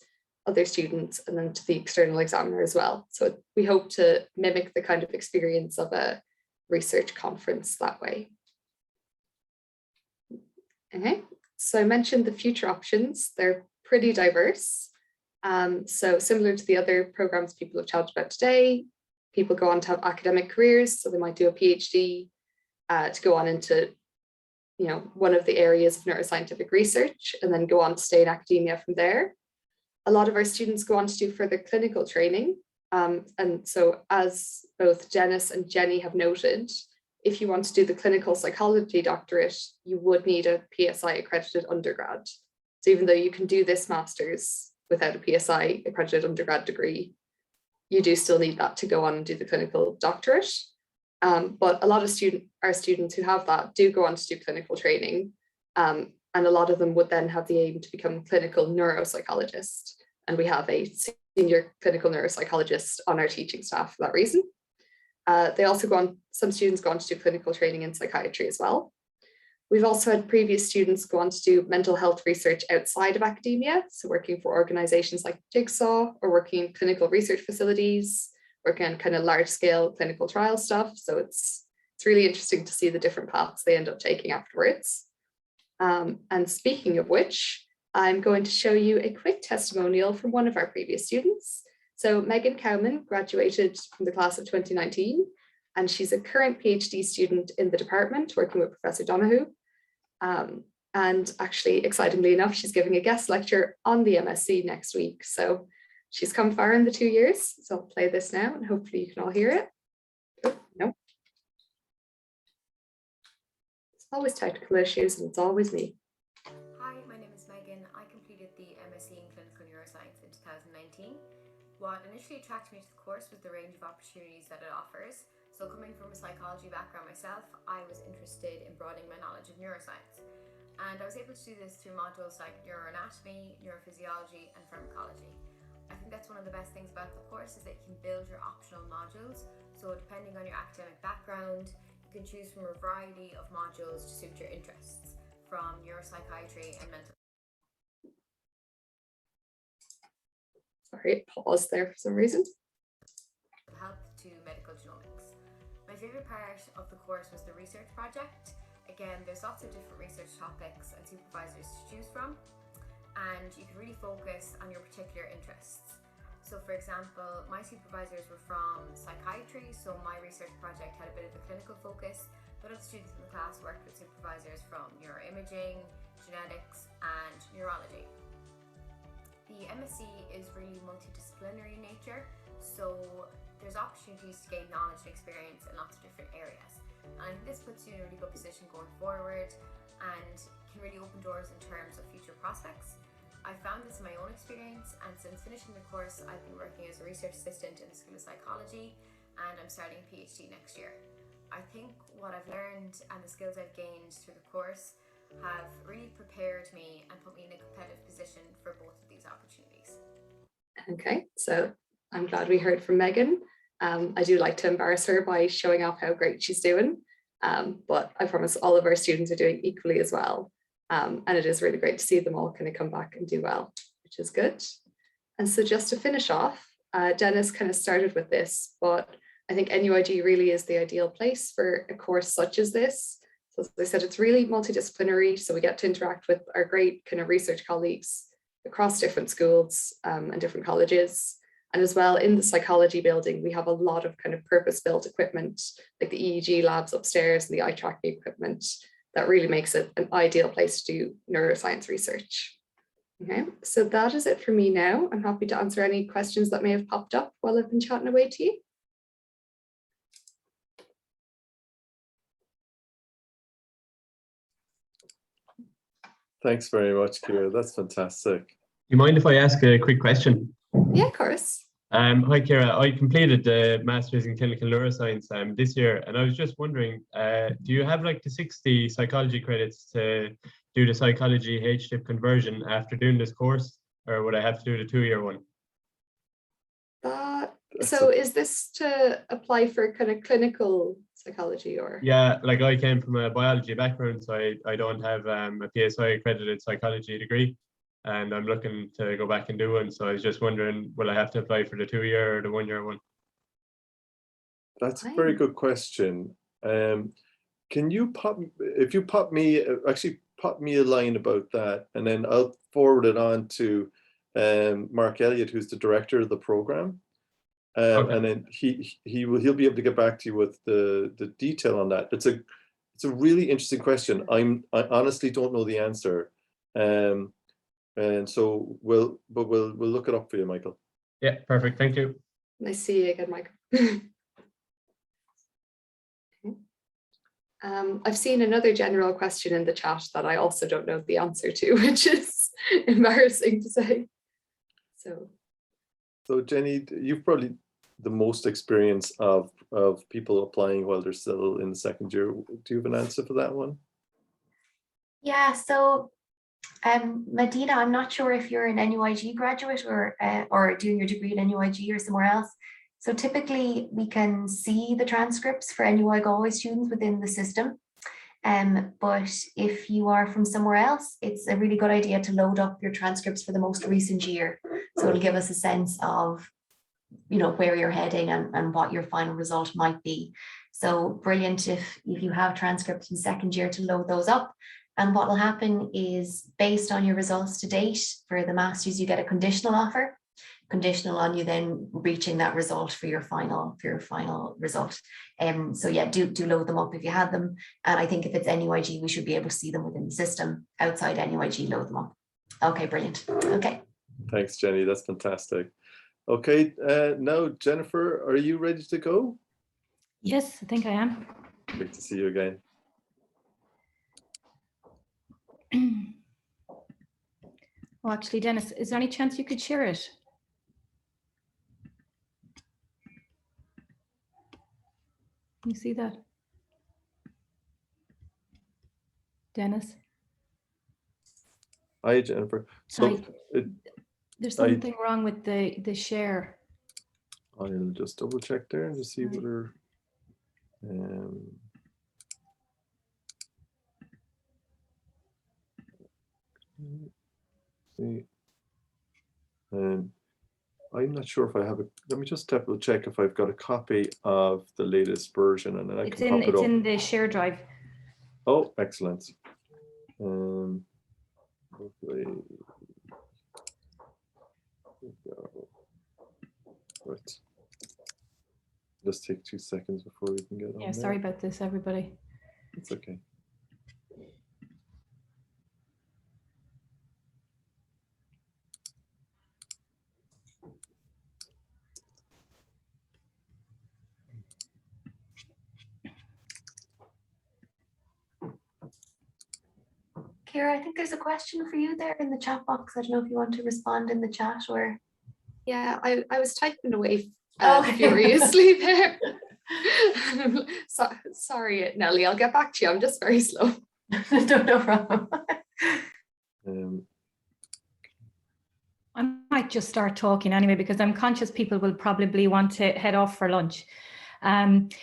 other students, and then to the external examiner as well. So we hope to mimic the kind of experience of a research conference that way. Okay, so I mentioned the future options. They're pretty diverse. So similar to the other programs people have chatted about today, people go on to have academic careers. So they might do a PhD to go on into, one of the areas of neuroscientific research, and then go on to stay in academia from there. A lot of our students go on to do further clinical training. And so as both Janice and Jenny have noted, if you want to do the clinical psychology doctorate, you would need a PSI accredited undergrad. So even though you can do this master's without a PSI accredited undergrad degree, you do still need that to go on and do the clinical doctorate. But a lot of our students who have that do go on to do clinical training. And a lot of them would then have the aim to become clinical neuropsychologist. And we have a senior clinical neuropsychologist on our teaching staff for that reason. They also some students go on to do clinical training in psychiatry as well. We've also had previous students go on to do mental health research outside of academia, so working for organizations like Jigsaw, or working in clinical research facilities, working on kind of large scale clinical trial stuff. So it's really interesting to see the different paths they end up taking afterwards. And speaking of which, I'm going to show you a quick testimonial from one of our previous students. So Megan Cowman graduated from the class of 2019, and she's a current PhD student in the department working with Professor Donoghue. And actually, excitingly enough, she's giving a guest lecture on the MSc next week. So she's come far in the 2 years. So I'll play this now and hopefully you can all hear it. Oh, no. It's always technical issues and it's always me. Hi, my name is Megan. I completed the MSc in Clinical Neuroscience in 2019. What initially attracted me to the course was the range of opportunities that it offers. So coming from a psychology background myself, I was interested in broadening my knowledge of neuroscience. And I was able to do this through modules like neuroanatomy, neurophysiology, and pharmacology. I think that's one of the best things about the course is that you can build your optional modules. So depending on your academic background, you can choose from a variety of modules to suit your interests, from neuropsychiatry and mental. Sorry, pause there for some reason. Help to medical genomics. My favorite part of the course was the research project. Again, there's lots of different research topics and supervisors to choose from, and you can really focus on your particular interests. So for example, my supervisors were from psychiatry, so my research project had a bit of a clinical focus, but other students in the class worked with supervisors from neuroimaging, genetics, and neurology. The MSc is really multidisciplinary in nature, so there's opportunities to gain knowledge and experience in lots of different areas. And I think this puts you in a really good position going forward and can really open doors in terms of future prospects. I found this in my own experience, and since finishing the course, I've been working as a research assistant in the School of Psychology, and I'm starting a PhD next year. I think what I've learned and the skills I've gained through the course have really prepared me and put me in a competitive position for both of these opportunities. Okay, so I'm glad we heard from Megan. I do like to embarrass her by showing off how great she's doing, but I promise all of our students are doing equally as well. And it is really great to see them all kind of come back and do well, which is good. And so just to finish off, Dennis kind of started with this, but I think NUIG really is the ideal place for a course such as this. So as I said, it's really multidisciplinary, so we get to interact with our great kind of research colleagues across different schools and different colleges. And as well, in the psychology building, we have a lot of kind of purpose-built equipment, like the EEG labs upstairs and the eye tracking equipment, that really makes it an ideal place to do neuroscience research. Okay, so that is it for me now. I'm happy to answer any questions that may have popped up while I've been chatting away to you. Thanks very much, Kira. That's fantastic. Do you mind if I ask a quick question? Yeah, of course. Hi, Kira. I completed the Masteries in Clinical Neuroscience this year, and I was just wondering, do you have like the 60 psychology credits to do the psychology HTIP conversion after doing this course, or would I have to do the 2-year one? So is this to apply for kind of clinical psychology or? Yeah, like I came from a biology background, so I don't have a PSI accredited psychology degree, and I'm looking to go back and do one. So I was just wondering, will I have to apply for the 2-year or the 1-year one? That's a very good question. Can you pop me a line about that, and then I'll forward it on to Mark Elliott, who's the director of the program. Okay. And then he'll be able to get back to you with the detail on that. It's a really interesting question. I honestly don't know the answer, and so we'll look it up for you, Michael. Yeah, perfect. Thank you. Nice to see you again, Michael. I've seen another general question in the chat that I also don't know the answer to, which is embarrassing to say. So Jenny, you've probably the most experience of people applying while they're still in the second year. Do you have an answer for that one? Yeah, so Medina, I'm not sure if you're an NUIG graduate or doing your degree at NUIG or somewhere else. So typically we can see the transcripts for NUI Galway students within the system. But if you are from somewhere else, it's a really good idea to load up your transcripts for the most recent year. So it'll give us a sense of, you know, where you're heading and what your final result might be. So brilliant if you have transcripts from second year to load those up. And what will happen is, based on your results to date for the Masters, you get a conditional offer, conditional on you then reaching that result for your final result. So yeah, do load them up if you had them. And I think if it's NUIG, we should be able to see them within the system. Outside NUIG, load them up. Okay, brilliant. Okay. Thanks, Jenny. That's fantastic. Okay, now Jennifer, are you ready to go? Yes, I think I am. Great to see you again. Well, actually, Dennis, is there any chance you could share it? Can you see that? Dennis? Hi, Jennifer. So There's something wrong with the share. I'll just double check there to see Right. whether see. I'm not sure if I have let me just double check if I've got a copy of the latest version, and then I can pop it It's up. in the share drive. Oh, excellent. Hopefully. Right. Just take 2 seconds before we can get on. Yeah, sorry about this, everybody. It's okay. Kira, I think there's a question for you there in the chat box. I don't know if you want to respond in the chat or. Yeah, I was typing away Okay. furiously there. Sorry, Nelly, I'll get back to you. I'm just very slow. No problem. I might just start talking anyway, because I'm conscious people will probably want to head off for lunch.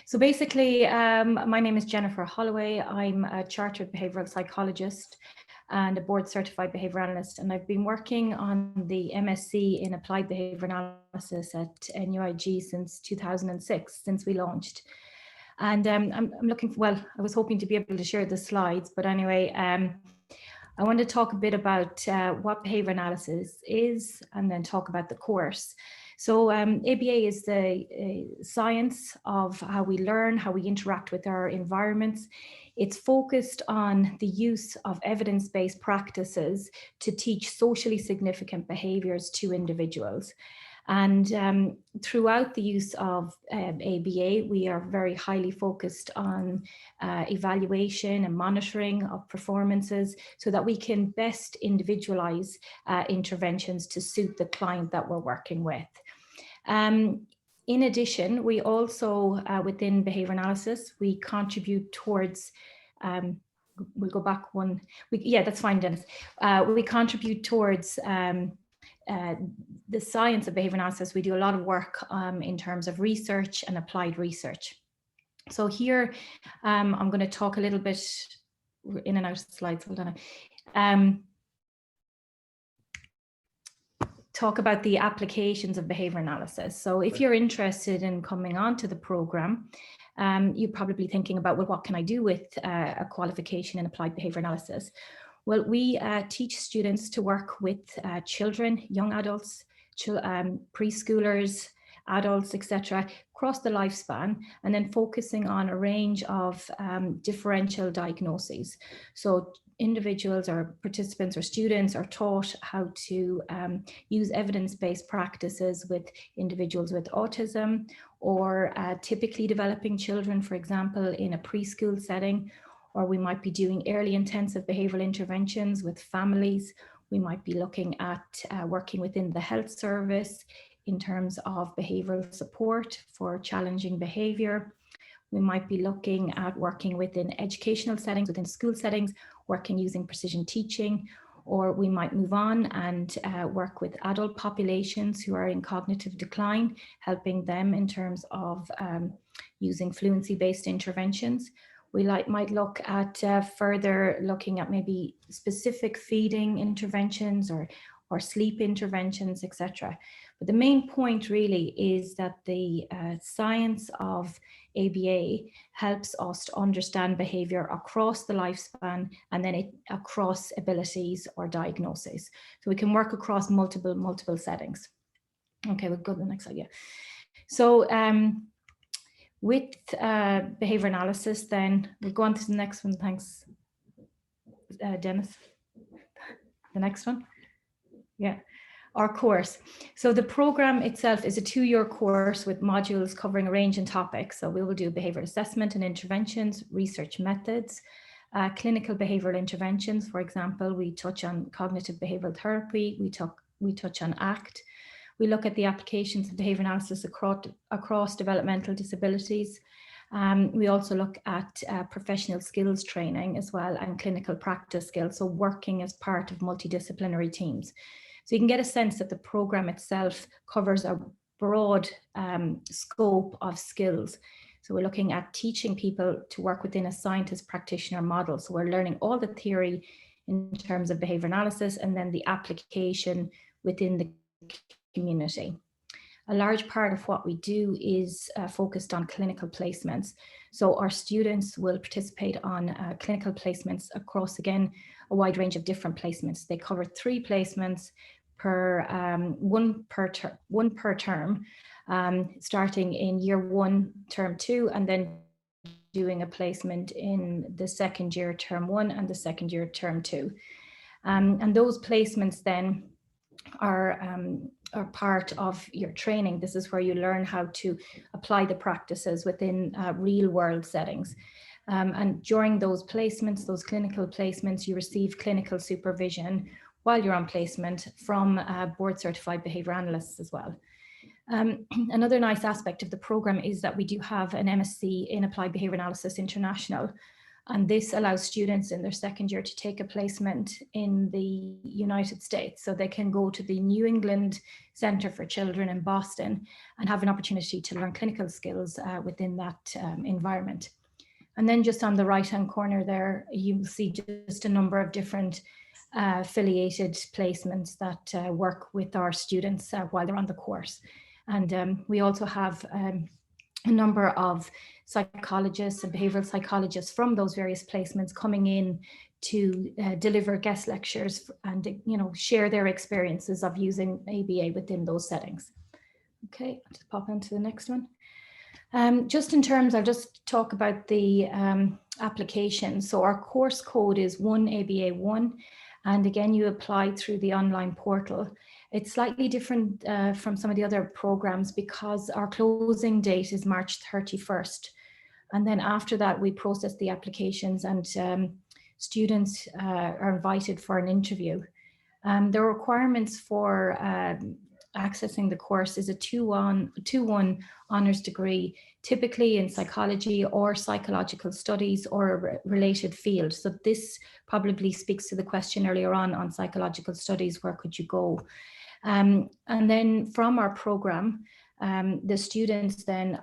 So basically, my name is Jennifer Holloway. I'm a chartered behavioral psychologist and a board certified behavior analyst. And I've been working on the MSc in applied behavior analysis at NUIG since 2006, since we launched. And I'm looking for, well, I was hoping to be able to share the slides, but anyway, I want to talk a bit about what behavior analysis is, and then talk about the course. So ABA is the science of how we learn, how we interact with our environments. It's focused on the use of evidence-based practices to teach socially significant behaviors to individuals. And throughout the use of ABA, we are very highly focused on evaluation and monitoring of performances so that we can best individualize interventions to suit the client that we're working with. In addition, we also, within behavior analysis, we contribute towards, we'll go back one, yeah, that's fine, Dennis. We contribute towards the science of behavior analysis. We do a lot of work in terms of research and applied research. So here, I'm going to talk a little bit in and out of slides. Hold on. Talk about the applications of behavior analysis. So if you're interested in coming on to the program, you're probably thinking about, well, what can I do with a qualification in applied behavior analysis? Well, we teach students to work with children, young adults, preschoolers, adults, etc., across the lifespan, and then focusing on a range of differential diagnoses. So individuals or participants or students are taught how to use evidence-based practices with individuals with autism, or typically developing children, for example, in a preschool setting. Or we might be doing early intensive behavioral interventions with families. We might be looking at working within the health service in terms of behavioral support for challenging behavior. We might be looking at working within educational settings, within school settings, working using precision teaching, or we might move on and work with adult populations who are in cognitive decline, helping them in terms of using fluency-based interventions. We might look at further looking at maybe specific feeding interventions or sleep interventions, etc. But the main point really is that the science of ABA helps us to understand behavior across the lifespan, and then across abilities or diagnoses. So we can work across multiple settings. Okay, we'll go to the next slide. Yeah. So with behavior analysis, then we'll go on to the next one. Thanks, Dennis. The next one. Yeah, our course. So the program itself is a 2-year course with modules covering a range of topics. So we will do behavioral assessment and interventions, research methods, clinical behavioral interventions. For example, we touch on cognitive behavioral therapy. We touch on ACT. We look at the applications of behavior analysis across developmental disabilities. We also look at professional skills training as well, and clinical practice skills, so working as part of multidisciplinary teams. So you can get a sense that the program itself covers a broad scope of skills. So we're looking at teaching people to work within a scientist practitioner model. So we're learning all the theory in terms of behavior analysis, and then the application within the community. A large part of what we do is focused on clinical placements. So our students will participate on clinical placements across, again, a wide range of different placements. They cover 3 placements per one per term, starting in year 1, term 2, and then doing a placement in the second year, term 1, and the second year, term 2. And those placements then are part of your training. This is where you learn how to apply the practices within real world settings. And during those placements, those clinical placements, you receive clinical supervision while you're on placement from board certified behavior analysts as well. Another nice aspect of the program is that we do have an MSc in Applied Behavior Analysis International. And this allows students in their second year to take a placement in the United States. So they can go to the New England Center for Children in Boston and have an opportunity to learn clinical skills within that environment. And then just on the right-hand corner there, you see just a number of different affiliated placements that work with our students while they're on the course. And we also have a number of psychologists and behavioral psychologists from those various placements coming in to deliver guest lectures and share their experiences of using ABA within those settings. Okay, I'll just pop into the next one. Just in terms, I'll just talk about the application. So our course code is 1ABA1, and again, you apply through the online portal. It's slightly different from some of the other programs because our closing date is March 31st. And then after that, we process the applications, and students are invited for an interview. The requirements for accessing the course is a 2-1 honours degree, typically in psychology or psychological studies or a related field. So this probably speaks to the question earlier on psychological studies, where could you go? And then from our program, the students then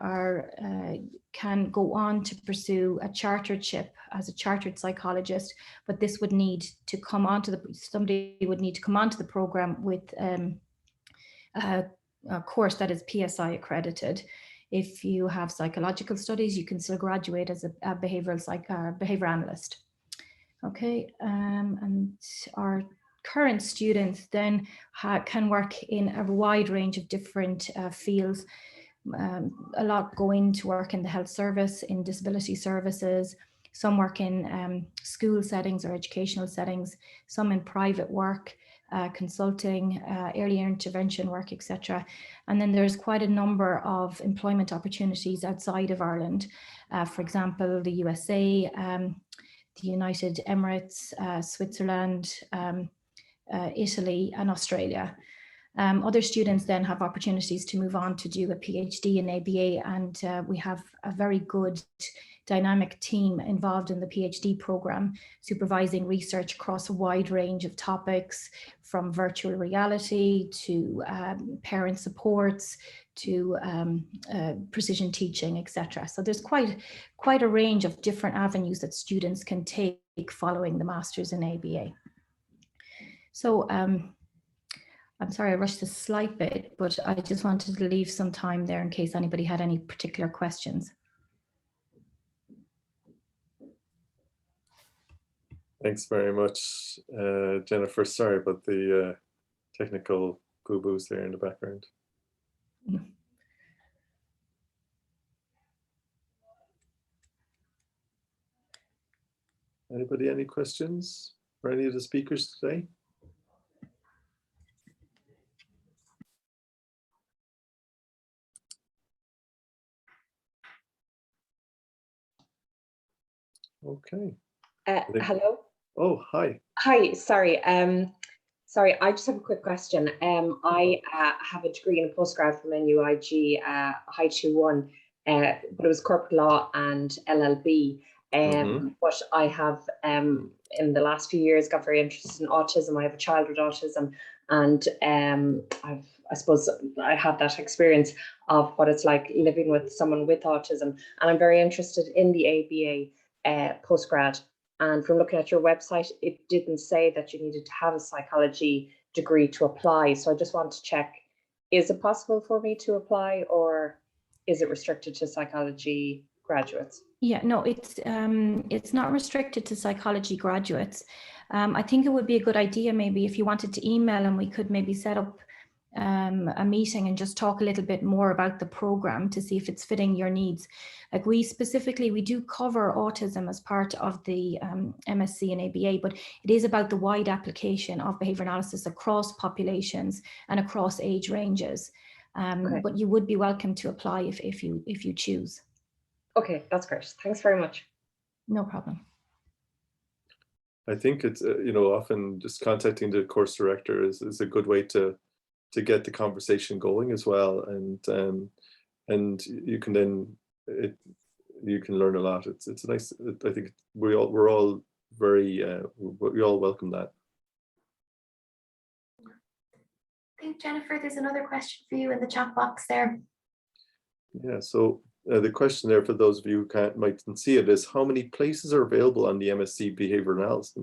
can go on to pursue a chartership as a chartered psychologist, but this would need to come onto somebody would need to come onto the program with a course that is PSI accredited. If you have psychological studies, you can still graduate as a behavior analyst. Okay, and our current students then can work in a wide range of different fields. A lot go into work in the health service, in disability services, some work in school settings or educational settings, some in private work, consulting, early intervention work, etc. And then there's quite a number of employment opportunities outside of Ireland. For example, the USA, the United Emirates, Switzerland, Italy and Australia. Other students then have opportunities to move on to do a PhD in ABA, and we have a very good dynamic team involved in the PhD program, supervising research across a wide range of topics, from virtual reality to parent supports to precision teaching, etc. So there's quite a range of different avenues that students can take following the Masters in ABA. So I'm sorry I rushed this slight bit, but I just wanted to leave some time there in case anybody had any particular questions. Thanks very much, Jennifer. Sorry about the technical boo-boos there in the background. Anybody, any questions for any of the speakers today? Okay. Hello. Oh, hi. Hi. Sorry. Sorry. I just have a quick question. I have a degree in postgrad from NUIG, High 2-1, but it was corporate law and LLB. But I have, in the last few years, got very interested in autism. I have a child with autism, and I suppose I have that experience of what it's like living with someone with autism. And I'm very interested in the ABA postgrad. And from looking at your website, it didn't say that you needed to have a psychology degree to apply. So I just want to check, is it possible for me to apply, or is it restricted to psychology graduates? Yeah, no, it's not restricted to psychology graduates. I think it would be a good idea maybe if you wanted to email, and we could maybe set up a meeting and just talk a little bit more about the program to see if it's fitting your needs. Like we do cover autism as part of the MSc and ABA, but it is about the wide application of behavior analysis across populations and across age ranges. Okay. But you would be welcome to apply if you choose. Okay, that's great. Thanks very much. No problem. I think it's, often just contacting the course director is a good way to get the conversation going as well. And you can then, you can learn a lot. It's nice. I think we all welcome that. I think, Jennifer, there's another question for you in the chat box there. Yeah, so the question there for those of you who mightn't see it is, how many places are available on the MSc Behavior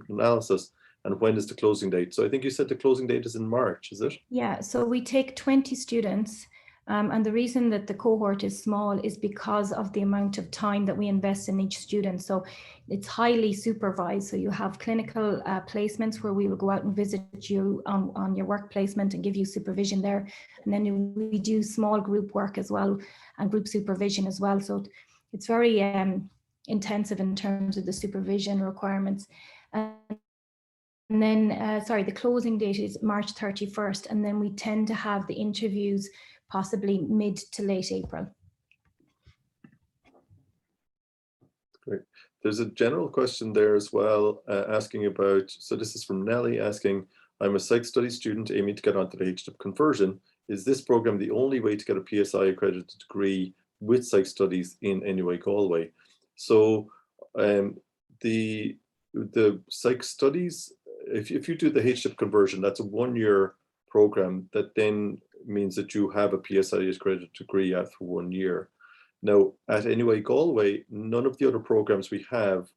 Analysis, and when is the closing date? So I think you said the closing date is in March, is it? Yeah, so we take 20 students. And the reason that the cohort is small is because of the amount of time that we invest in each student. So it's highly supervised. So you have clinical placements where we will go out and visit you on your work placement and give you supervision there. And then we do small group work as well, and group supervision as well. So it's very intensive in terms of the supervision requirements. And then, the closing date is March 31st. And then we tend to have the interviews possibly mid to late April. Great. There's a general question there as well, asking about, so this is from Nellie asking, I'm a psych studies student aiming to get onto the HDIP conversion. Is this program the only way to get a PSI accredited degree with psych studies in NUI Galway? So the psych studies, if you do the HDIP conversion, that's a 1-year program that then means that you have a PSI accredited degree after 1 year. Now, at NUI Galway, none of the other programs we have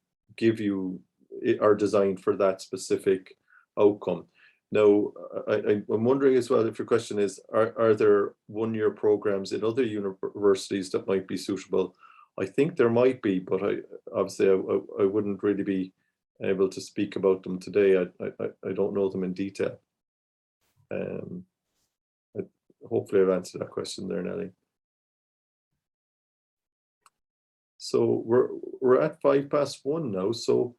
are designed for that specific outcome. Now, I'm wondering as well if your question is, are there 1-year programs in other universities that might be suitable? I think there might be, but obviously I wouldn't really be able to speak about them today. I don't know them in detail. Hopefully I've answered that question there, Nellie. So we're at 1:05 now. So,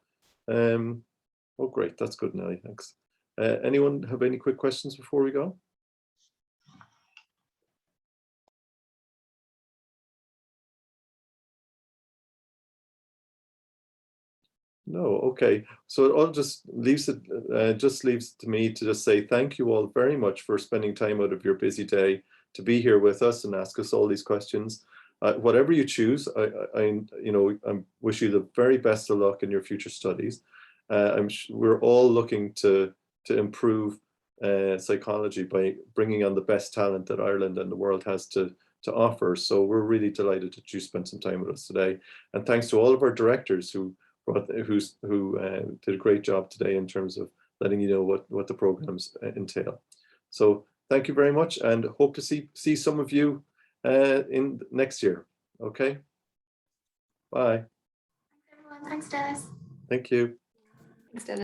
oh great, that's good, Nellie. Thanks. Anyone have any quick questions before we go? No, okay. So it all just leaves to me to just say thank you all very much for spending time out of your busy day to be here with us and ask us all these questions. Whatever you choose, I wish you the very best of luck in your future studies. We're all looking to improve psychology by bringing on the best talent that Ireland and the world has to offer. So we're really delighted that you spent some time with us today. And thanks to all of our directors who did a great job today in terms of letting you know what the programs entail. So thank you very much, and hope to see some of you in next year. Okay. Bye. Thanks, everyone. Thanks, Dennis. Thank you. Thanks, Dennis.